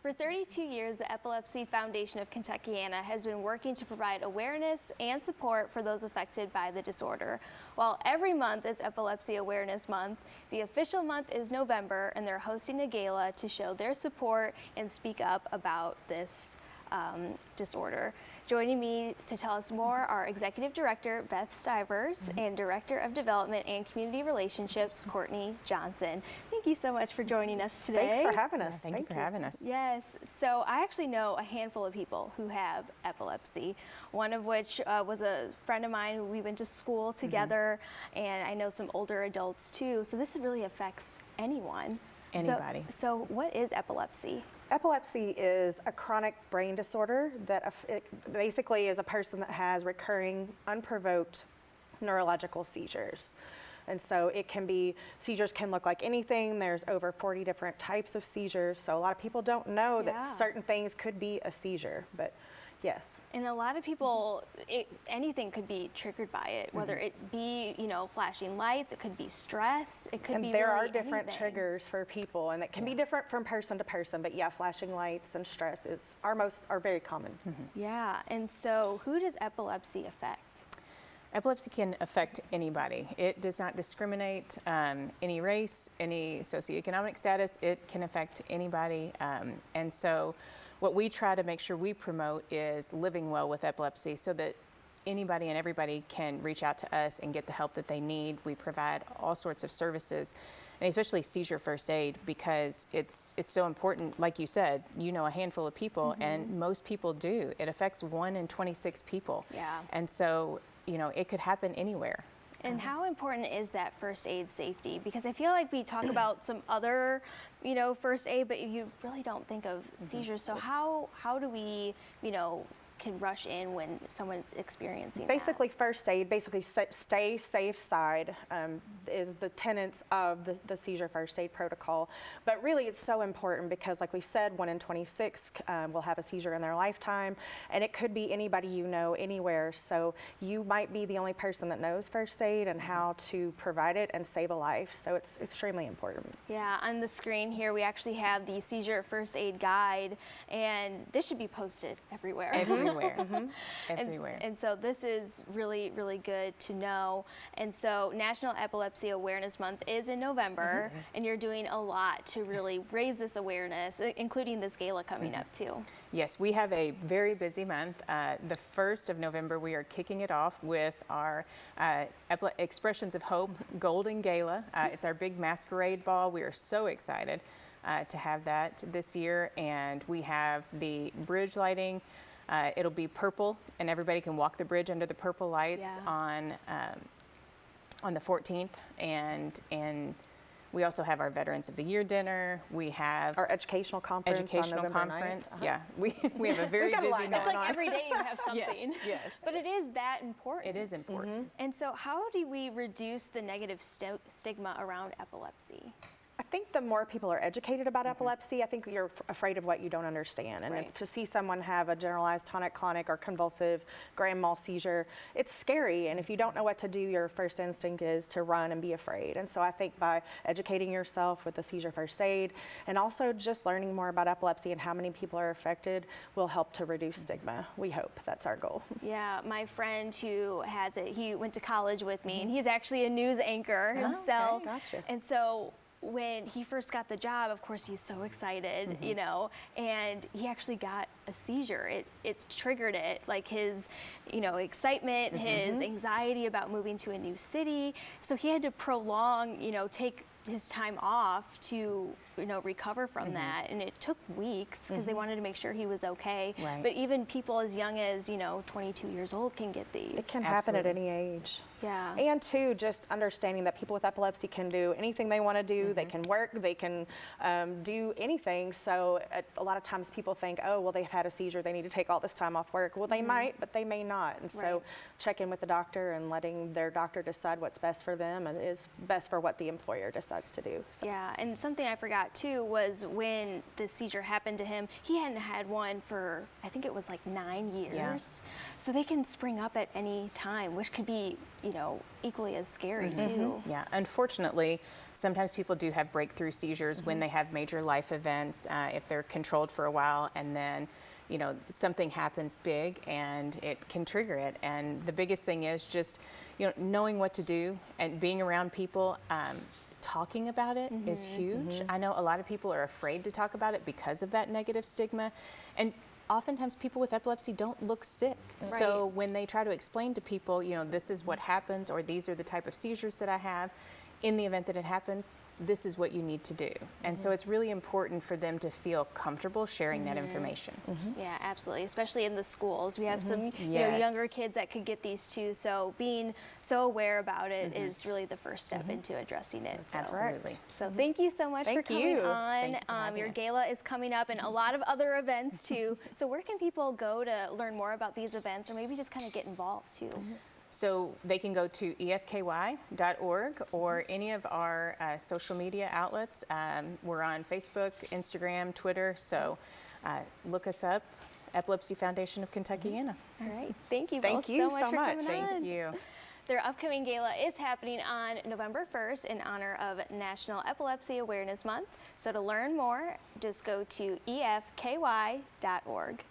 For 32 years, the Epilepsy Foundation of Kentuckiana has been working to provide awareness and support for those affected by the disorder. While every month is Epilepsy Awareness Month, the official month is November, and they're hosting a gala to show their support and speak up about this disorder. Joining me to tell us more are Executive Director Beth Stivers and Director of Development and Community Relationships Courtney Johnson. Thank you so much for joining us today. Thanks for having us. Thank you for having us. Yes, so I actually know a handful of people who have epilepsy, one of which was a friend of mine who we went to school together, and I know some older adults too, so this really affects anyone. Anybody. So what is epilepsy? Epilepsy is a chronic brain disorder that it basically is a person that has recurring, unprovoked neurological seizures. And so it can be, seizures can look like anything. There's over 40 different types of seizures. So a lot of people don't know that certain things could be a seizure, but yes. And a lot of people, anything could be triggered by it, whether it be, flashing lights, it could be stress, it could be And there really are different anything. triggers for people, and it can be different from person to person, but yeah, flashing lights and stress are very common. Yeah, and so who does epilepsy affect? Epilepsy can affect anybody. It does not discriminate any race, any socioeconomic status. It can affect anybody. And so what we try to make sure we promote is living well with epilepsy so that anybody and everybody can reach out to us and get the help that they need. We provide all sorts of services, and especially seizure first aid, because it's so important. Like you said, a handful of people, and most people do. It affects 1 in 26 people. Yeah. And so, it could happen anywhere. And how important is that first aid safety? Because I feel like we talk about some other, first aid, but you really don't think of seizures. So how do we, can rush in when someone's experiencing Basically, first aid, stay safe side is the tenets of the seizure first aid protocol. But really, it's so important because, like we said, 1 in 26 will have a seizure in their lifetime, and it could be anybody anywhere. So you might be the only person that knows first aid and how to provide it and save a life. So it's extremely important. Yeah, on the screen here, we actually have the seizure first aid guide, and this should be posted everywhere. Everywhere. And so this is really, really good to know. And so National Epilepsy Awareness Month is in November, and you're doing a lot to really raise this awareness, including this gala coming up too. Yes, we have a very busy month. The 1st of November, we are kicking it off with our Expressions of Hope Golden Gala. It's our big masquerade ball. We are so excited to have that this year, and we have the bridge lighting. It'll be purple, and everybody can walk the bridge under the purple lights on the 14th, and we also have our Veterans of the Year dinner. We have our educational conference. On November 9th. Yeah, we have a very busy night. It's like every day you have something. Yes. But it is that important. It is important. And so how do we reduce the negative stigma around epilepsy? I think the more people are educated about epilepsy, I think you're afraid of what you don't understand. And if to see someone have a generalized tonic-clonic or convulsive grand mal seizure, it's scary. And if you don't know what to do, your first instinct is to run and be afraid. And so I think by educating yourself with the seizure first aid and also just learning more about epilepsy and how many people are affected will help to reduce stigma. We hope that's our goal. Yeah, my friend who has it, he went to college with me, and he's actually a news anchor himself. Okay, gotcha. And so when he first got the job, of course, he's so excited, and he actually got a seizure. It triggered it, like his, excitement, his anxiety about moving to a new city. So he had to prolong, take his time off to recover from that, and it took weeks because they wanted to make sure he was okay. Right. But even people as young as 22 years old can get these. It can happen at any age. Yeah. And too, just understanding that people with epilepsy can do anything they want to do. They can work, they can do anything. So a lot of times people think, oh, well, they've had a seizure, they need to take all this time off work. Well, they might, but they may not. And so check in with the doctor and letting their doctor decide what's best for them and is best for what the employer decides to do. So. Yeah, and something I forgot about too was when the seizure happened to him, he hadn't had one for, I think it was like 9 years. Yeah. So they can spring up at any time, which could be, you know, equally as scary too. Yeah, unfortunately, sometimes people do have breakthrough seizures when they have major life events, if they're controlled for a while, and then, you know, something happens big and it can trigger it. And the biggest thing is just, you know, knowing what to do and being around people. Talking about it is huge. I know a lot of people are afraid to talk about it because of that negative stigma. And oftentimes people with epilepsy don't look sick. So when they try to explain to people, you know, this is what happens, or these are the type of seizures that I have, in the event that it happens, this is what you need to do. And so it's really important for them to feel comfortable sharing that information. Yeah, absolutely. Especially in the schools, we have some you know, Yes. younger kids that could get these too. So being so aware about it is really the first step into addressing it. So. Absolutely. So thank you so much for Thank coming you. on. Thank you for having Your us. gala is coming up and a lot of other events too. So where can people go to learn more about these events, or maybe just kind of get involved too? So they can go to efky.org or any of our social media outlets. We're on Facebook, Instagram, Twitter. So look us up, Epilepsy Foundation of Kentuckiana. All right. Thank you Thank both you so so much for much. coming on. Thank you. Their upcoming gala is happening on November 1st in honor of National Epilepsy Awareness Month. So to learn more, just go to efky.org.